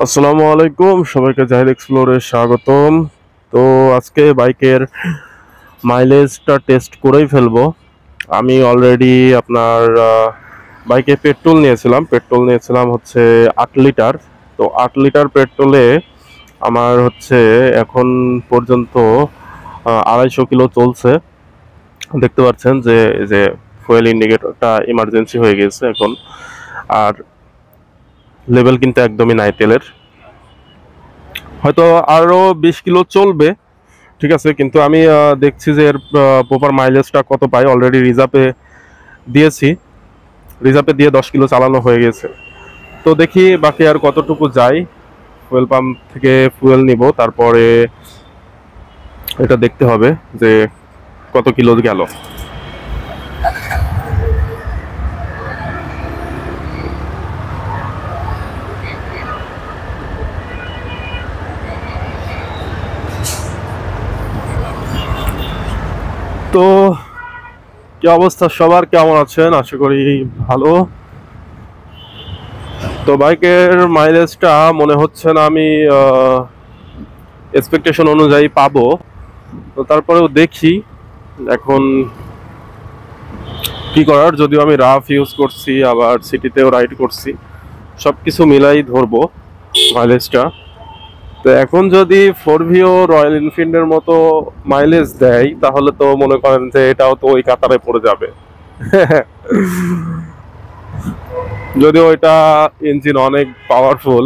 আসসালামু আলাইকুম, সবাইকে জাহিদ এক্সপ্লোরে স্বাগতম। তো আজকে বাইকের মাইলেজটা টেস্ট করেই ফেলবো। আমি অলরেডি আপনার বাইকে পেট্রোল নিয়েছিলাম হচ্ছে 8 লিটার। তো 8 লিটার পেট্রোলে আমার হচ্ছে এখন পর্যন্ত 250 কিলো চলছে। দেখতে পাচ্ছেন যে এই যে ফুয়েল ইন্ডিকেটরটা ইমার্জেন্সি হয়ে গেছে এখন। আর লেভেল কিন্তু একদমই নাই তেলের, হয়তো আরো 20 কিলো চলবে। ঠিক আছে, কিন্তু আমি দেখছি যে এর প্রপার মাইলেজটা কত পাই। অলরেডি দিয়েছি রিজার্ভে দিয়ে 10 কিলো চালানো হয়ে গেছে। তো দেখি বাকি আর কতটুকু যাই। ফুয়েল পাম্প থেকে ফুয়েল নিব, তারপরে এটা দেখতে হবে যে কত কিলো গেল। তো কি অবস্থা সবার, কেমন আছেন? আশা করি ভালো। তো বাইকের মাইলেজটা মনে হচ্ছে না আমি এক্সপেকটেশন অনুযায়ী পাবো। তো তারপরেও দেখি এখন কি করার। যদিও আমি রাফ ইউজ করছি, আবার সিটিতেও রাইড করছি, সবকিছু মিলাই ধরবো মাইলেজটা। তো এখন যদি 4ভিও রয়্যাল এনফিল্ডের মতো মাইলেজ দেয়, তাহলে তো মনে করেন যে এটাও তো ওই কাতারে পড়ে যাবে। যদিও এটা ইঞ্জিন অনেক পাওয়ারফুল,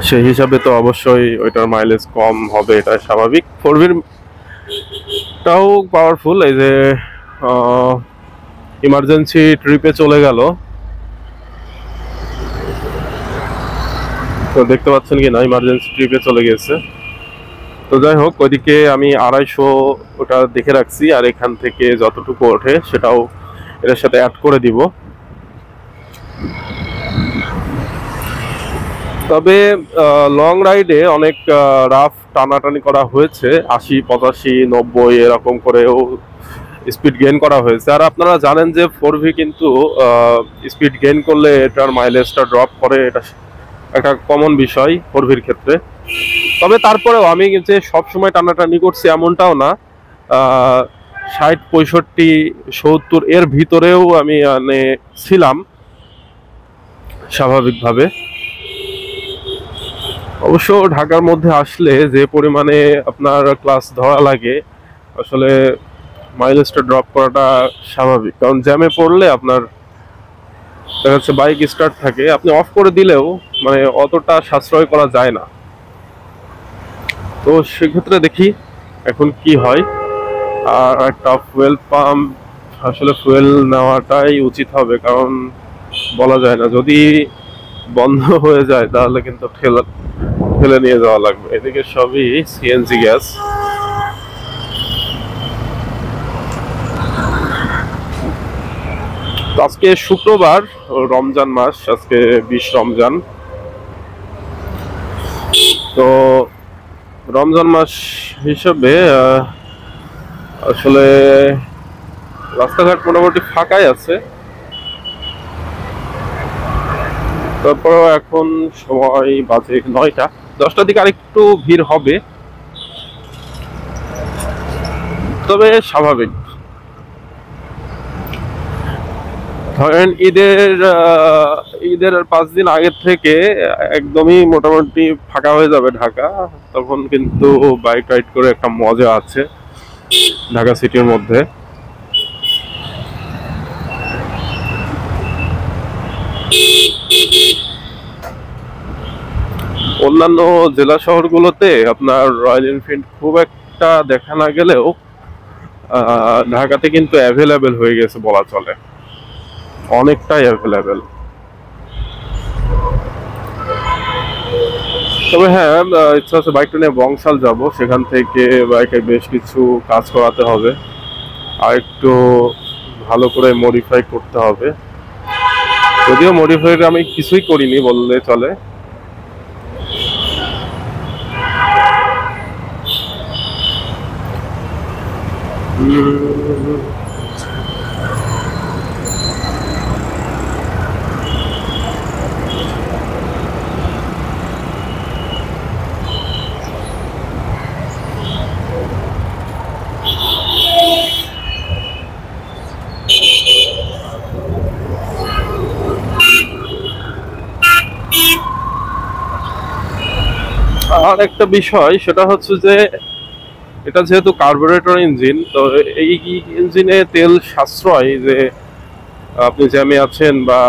সেই হিসাবে তো অবশ্যই ওইটার মাইলেজ কম হবে, এটা স্বাভাবিক। 4ভিটাও পাওয়ারফুল। এই যে ইমার্জেন্সি ট্রিপে চলে গেল, তো দেখতে পাচ্ছেন কি না, ইমার্জেন্সি ট্রিপে চলে গেছে। তো যাই হোক, ওইদিকে আমি 250 ওটা দেখে রাখছি, আর এখান থেকে যতটুকু ওঠে সেটাও এর সাথে অ্যাড করে দিব। তবে লং রাইডে অনেক রাফ টানাটানি করা হয়েছে, 80, 85, 90 এরকম করেও স্পিড গেইন করা হয়েছে। আর আপনারা জানেন যে 4ভি কিন্তু স্পিড গেইন করলে এটার মাইলেজটা ড্রপ করে, এটা একটা কমন বিষয় 4ভির ক্ষেত্রে। তবে তারপরেও আমি যে সবসময় টানাটানি করছি এমনটাও না। 60, 65, 70 এর ভিতরেও আমি মানে ছিলাম স্বাভাবিকভাবে। অবশ্য ঢাকার মধ্যে আসলে যে পরিমাণে আপনার ক্লাস ধরা লাগে, আসলে মাইলেজটা ড্রপ করাটা স্বাভাবিক। কারণ জ্যামে পড়লে আপনার দেখা যাচ্ছে বাইক স্টার্ট থাকে, আপনি অফ করে দিলেও মানে অতটা সাশ্রয় করা যায় না। তো সেক্ষেত্রে দেখি এখন কি হয়। আর একটা ফুয়েল পাম্প, আসলে ফুয়েল নেওয়াটাই উচিত হবে, কারণ বলা যায় না, যদি বন্ধ হয়ে যায় তাহলে কিন্তু ফেলে নিয়ে যাওয়া লাগবে। এদিকে সবই সিএনজি গ্যাস। আজকে শুক্রবার, রমজান মাস, আজকে 20 রমজান। তো রমজান মাস হিসেবে আসলে রাস্তাঘাট মোটামুটি ফাঁকাই আছে। তারপরও এখন সময় বাজে 9টা, 10টার দিকে আরেকটু ভিড় হবে, তবে স্বাভাবিক। ধরেন ঈদের 5 দিন আগের থেকে একদমই মোটামুটি ফাঁকা হয়ে যাবে ঢাকা। তখন কিন্তু বাইক রাইড করে একটা মজা আছে ঢাকা সিটির মধ্যে। অন্যান্য জেলা শহরগুলোতে আপনার রয়্যাল এনফিল্ড খুব একটা দেখা না গেলেও ঢাকাতে কিন্তু অ্যাভেলেবেল হয়ে গেছে বলা চলে, অনেকটাই অ্যাভেলেবেল। তবে হ্যাঁ, ইচ্ছা আছে বাইকটা নিয়ে বংশাল যাব, সেখান থেকে বাইকে বেশ কিছু কাজ করাতে হবে, আর একটু ভালো করে মডিফাই করতে হবে। যদিও মডিফাই আমি কিছুই করিনি বললে চলে। আর একটা বিষয় সেটা হচ্ছে যে এটা যেহেতু কার্বোরেটর ইঞ্জিন, তো এই ইঞ্জিনে তেল সাশ্রয় যে আপনি জ্যামে আছেন বা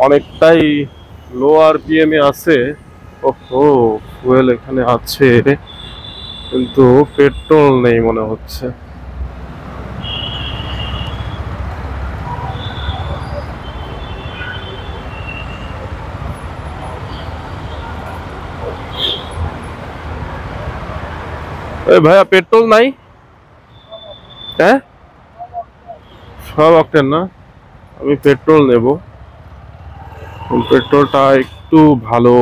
অনেকটাই লো আরপিএম এ আছে। ওহো, ফুয়েল এখানে আছে কিন্তু পেট্রোল নেই মনে হচ্ছে। এই ভাইয়া পেট্রোল নাই? হ্যাঁ, সব অক্টেন না? আমি পেট্রোল নেব। পেট্রোলটা একটু ভালো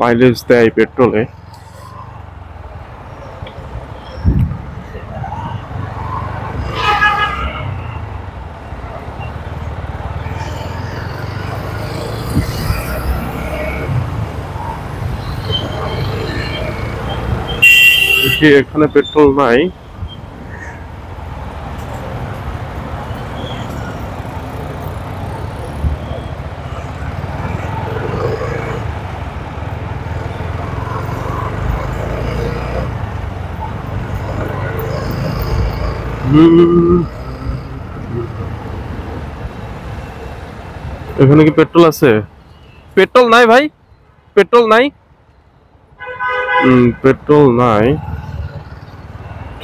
মাইলেজ দেয় পেট্রোলে। এখানে পেট্রোল নাই। এখানে কি পেট্রোল আছে? পেট্রোল নাই ভাই, পেট্রোল নাই। পেট্রোল নাই।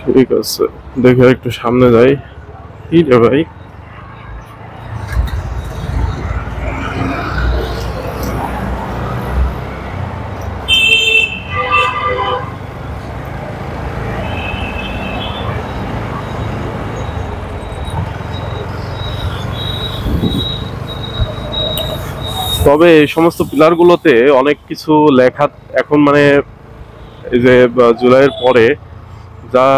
ঠিক আছে, দেখে একটু সামনে যাই। কি রে ভাই, তবে এই সমস্ত পিলার গুলোতে অনেক কিছু লেখা এখন মানে এই যে জুলাইয়ের পরে যা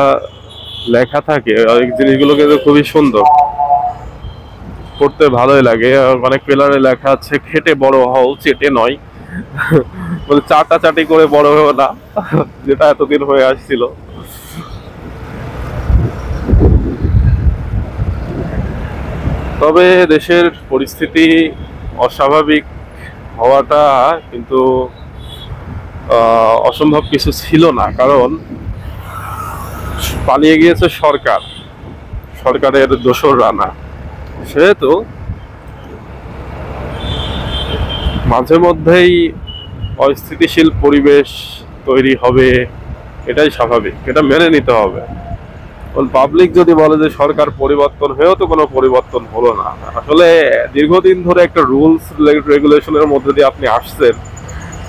লেখা থাকে অনেক জিনিসগুলো কিন্তু খুবই সুন্দর, পড়তে ভালোই লাগে। অনেক পিলারে লেখা আছে খেটে বড় হও, চেটে নয়। বলে চাটা চাটি করে বড় হও না, যেটা এতদিন হয়ে আসছিল। তবে দেশের পরিস্থিতি অস্বাভাবিক হওয়াটা কিন্তু অসম্ভব কিছু ছিল না, কারণ পালিয়ে গিয়েছে সরকার, সরকারের দোসররা না। সেহেতু মাঝে মধ্যেই অস্থিতিশীল পরিবেশ তৈরি হবে, এটাই স্বাভাবিক, এটা মেনে নিতে হবে। পাবলিক যদি বলে যে সরকার পরিবর্তন হয়েও তো কোনো পরিবর্তন হলো না, আসলে দীর্ঘদিন ধরে একটা রুলস রেগুলেশনের মধ্যে দিয়ে আপনি আসছেন,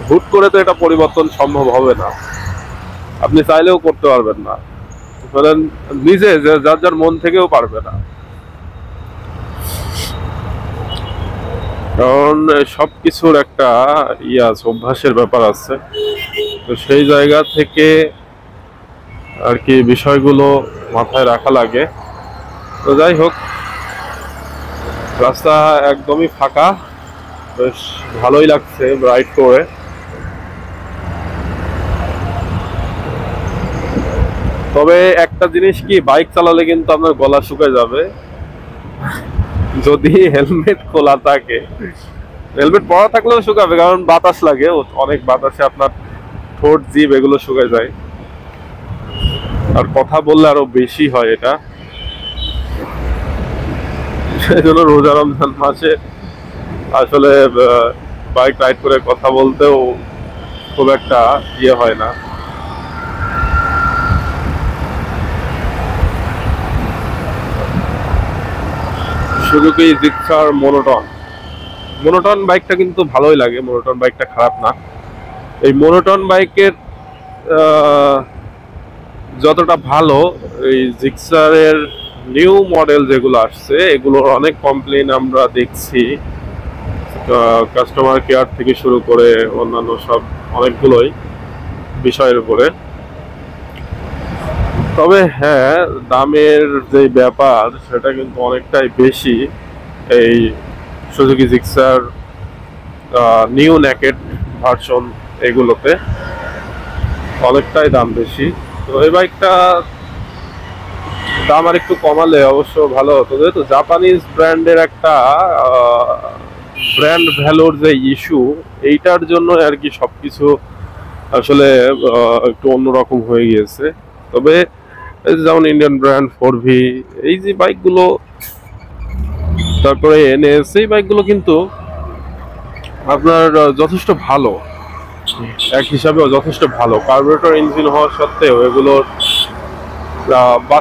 হুট করে তো এটা পরিবর্তন সম্ভব হবে না, আপনি চাইলেও করতে পারবেন না, ধরেন নিজে যার যার মন থেকেও পারবে না, কারণ সবকিছুর একটা অভ্যাসের ব্যাপার আছে। তো সেই জায়গা থেকে আর কি বিষয়গুলো মাথায় রাখা লাগে। তো যাই হোক, রাস্তা একদমই ফাঁকা, বেশ ভালোই লাগছে রাইড করে। তবে একটা জিনিস কি, বাইক চালালে কিন্তু আপনার গলা শুকিয়ে যাবে যদি হেলমেট খোলা থাকে। হেলমেট পরা থাকলেও শুকাবে, কারণ বাতাস লাগে, অনেক বাতাসে আপনার ঠোঁট জিভ এগুলো শুকিয়ে যায়, আর কথা বললে আরো বেশি হয় এটা। সেই জন্য রোজা রমজান মাসে আসলে বাইক রাইড করে কথা বলতেও খুব একটা হয় না। সুজুকি জিক্সার মোনোটন, মোনোটন বাইকটা কিন্তু ভালোই লাগে, মোনোটন বাইকটা খারাপ না। এই মোনোটন বাইকের যতটা ভালো, এই জিক্সারের নিউ মডেল যেগুলো আসছে এগুলোর অনেক কমপ্লেন আমরা দেখছি, কাস্টমার কেয়ার থেকে শুরু করে অন্যান্য সব অনেকগুলোই বিষয়ের উপরে। তবে হ্যাঁ, দামের যে ব্যাপার সেটা কিন্তু অনেকটাই বেশি এই Suzuki Gixxer new naked version, এগুলোতে অনেকটাই দাম বেশি। তো এই বাইকটা দাম আর একটু কমালে অবশ্য ভালো হতো, যেহেতু জাপানিজ ব্র্যান্ডের একটা ব্র্যান্ড ভ্যালুর যে ইস্যু, এইটার জন্য আর কি সবকিছু আসলে একটু অন্যরকম হয়ে গিয়েছে। তবে এই যে যেমন ইন্ডিয়ান ব্র্যান্ড 4V, এই যে বাইকগুলো, তারপরে এনএস, এই বাইকগুলো কিন্তু আপনার যথেষ্ট ভালো, এক হিসাবেও যথেষ্ট ভালো। কার্বোরেটর ইঞ্জিন হওয়া সত্ত্বেও এগুলোর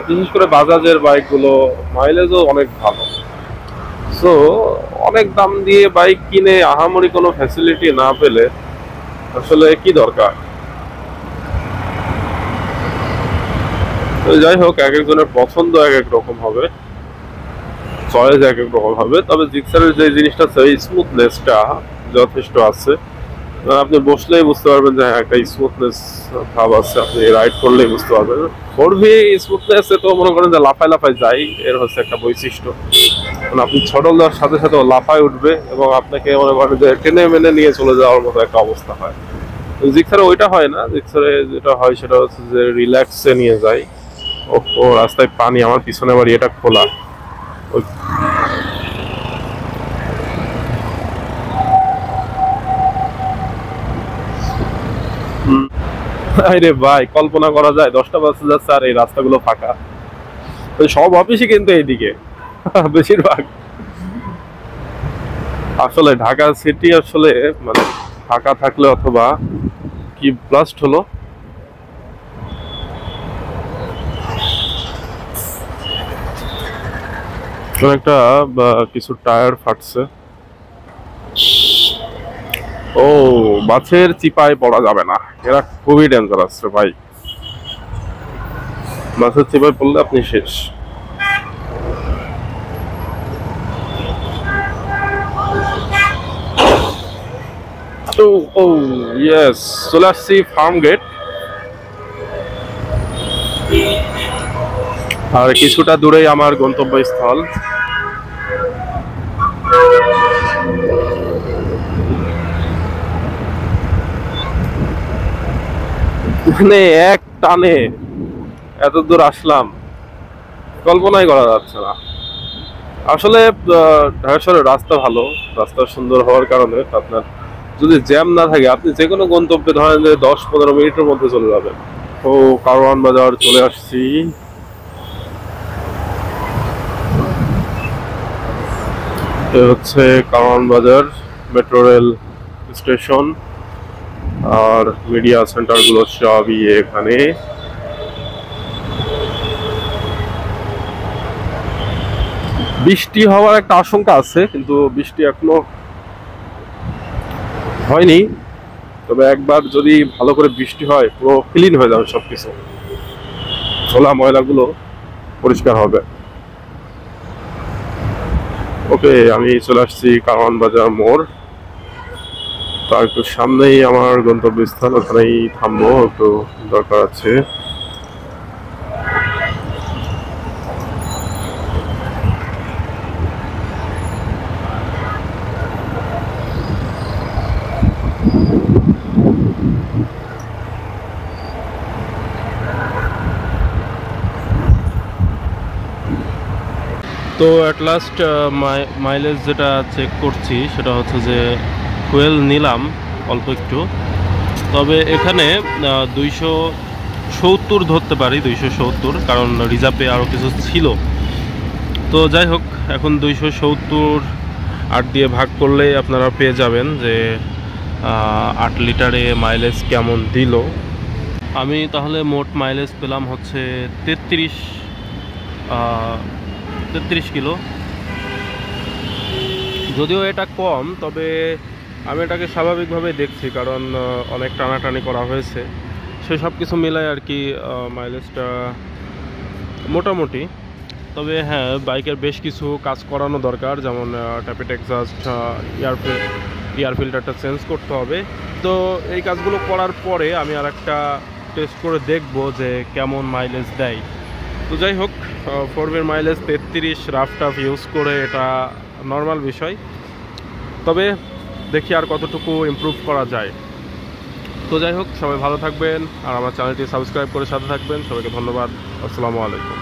বিশেষ করে বাজাজের বাইকগুলো মাইলেজও অনেক ভালো। সো অনেক দাম দিয়ে বাইক কিনে আহামরি কোনো ফ্যাসিলিটি না পেলে আসলে কি দরকার? তো যাই হোক, এক একজনের পছন্দ এক এক রকম হবে, চয়েস এক এক রকম হবে। তবে জিক্সারের যে জিনিসটা আছে, স্মুথনেসটা যথেষ্ট আছে। আপনি বসলেই বুঝতে পারবেন যে হ্যাঁ, একটা স্মুথনেস ভাব আছে, আপনি রাইড করলেই বুঝতে পারবেন। 4V স্মুথনেস তো মনে করেন যে লাফায় লাফায় যাই, এর হচ্ছে একটা বৈশিষ্ট্য। মানে আপনি ছটল দেওয়ার সাথে সাথে ও লাফায় উঠবে এবং আপনাকে মনে করেন যে টেনে মেনে নিয়ে চলে যাওয়ার মতো একটা অবস্থা হয়। জিক্সারে ওইটা হয় না। জিক্সারে যেটা হয় সেটা হচ্ছে যে রিল্যাক্সে নিয়ে যায়। ও রাস্তায় পানি, আমার পিছনে বাড়ি, এটা খোলা। আরে ভাই, কল্পনা করা যায় 10টা বাজে যাচ্ছে আর এই রাস্তাগুলো ফাঁকা। সব অফিসই কিন্তু এইদিকে বেশিরভাগ। আসলে ঢাকা সিটি আসলে মানে ফাঁকা থাকলে অথবা কি ব্লাস্ট হলো, একটা কিছু টায়ার ফাটছে। ও, বাসের চিপায় পড়া যাবে না, এরা খুবই ডেঞ্জারাস রে ভাই। বাসের চিপায় পড়লে আপনি শেষ। ও, ও ইয়েস, চলে আসছি ফার্ম গেট। আর কিছুটা দূরেই আমার গন্তব্যস্থল। মানে এক টানে এত দূর আসলাম, কল্পনাই করা যাচ্ছে না। আসলে ঢাকা শহরের রাস্তা ভালো, রাস্তা সুন্দর হওয়ার কারণে আপনার যদি জ্যাম না থাকে, আপনি যে কোনো গন্তব্যে ধরেন যে 10-15 মিনিটের মধ্যে চলে যাবেন। ও, কারওয়ান বাজার চলে আসছি। এ হচ্ছে কারওয়ান বাজার মেট্রো রেল স্টেশন, আর মিডিয়া সেন্টার গুলো সবই এখানে। বৃষ্টি হওয়ার একটা আশঙ্কা আছে, কিন্তু বৃষ্টি এখনো হয়নি। তবে একবার যদি ভালো করে বৃষ্টি হয়, পুরো ক্লিন হয়ে যাবে সবকিছু, ঝোলা ময়লাগুলো পরিষ্কার হবে। ওকে, আমি চলে আসছি কারওয়ান বাজার মোড়। তার একটু সামনেই আমার গন্তব্যস্থল, ওখানেই থামবো, একটু দরকার আছে। তো অ্যাট লাস্ট মাইলেজ যেটা চেক করছি সেটা হচ্ছে যে ফুয়েল নিলাম অল্প একটু। তবে এখানে 270 ধরতে পারি, 270, কারণ রিজার্ভে আরও কিছু ছিল। তো যাই হোক, এখন 270 8 দিয়ে ভাগ করলেই আপনারা পেয়ে যাবেন যে 8 লিটারে মাইলেজ কেমন দিল। আমি তাহলে মোট মাইলেজ পেলাম হচ্ছে 33 কিলো। যদিও এটা কম, তবে আমি এটাকে স্বাভাবিকভাবে দেখছি, কারণ অনেক টানাটানি করা হয়েছে। সে সব কিছু মিলায় আর কি মাইলেজটা মোটামুটি। তবে হ্যাঁ, বাইকের বেশ কিছু কাজ করানো দরকার, যেমন ট্যাপেট এক্সস্ট, এয়ার ফিল্টারটা চেঞ্জ করতে হবে। তো এই কাজগুলো করার পরে আমি আর একটা টেস্ট করে দেখব যে কেমন মাইলেজ দেয়। তো যাই হোক, 4V mileage 33 rough tough use করে এটা নর্মাল বিষয়। তবে দেখি আর কতটুকু ইমপ্রুভ করা যায়। তো যাই হোক, সবাই ভালো থাকবেন আর আমার চ্যানেলটি সাবস্ক্রাইব করে সাথে থাকবেন। সবাইকে ধন্যবাদ। আসসালামু আলাইকুম।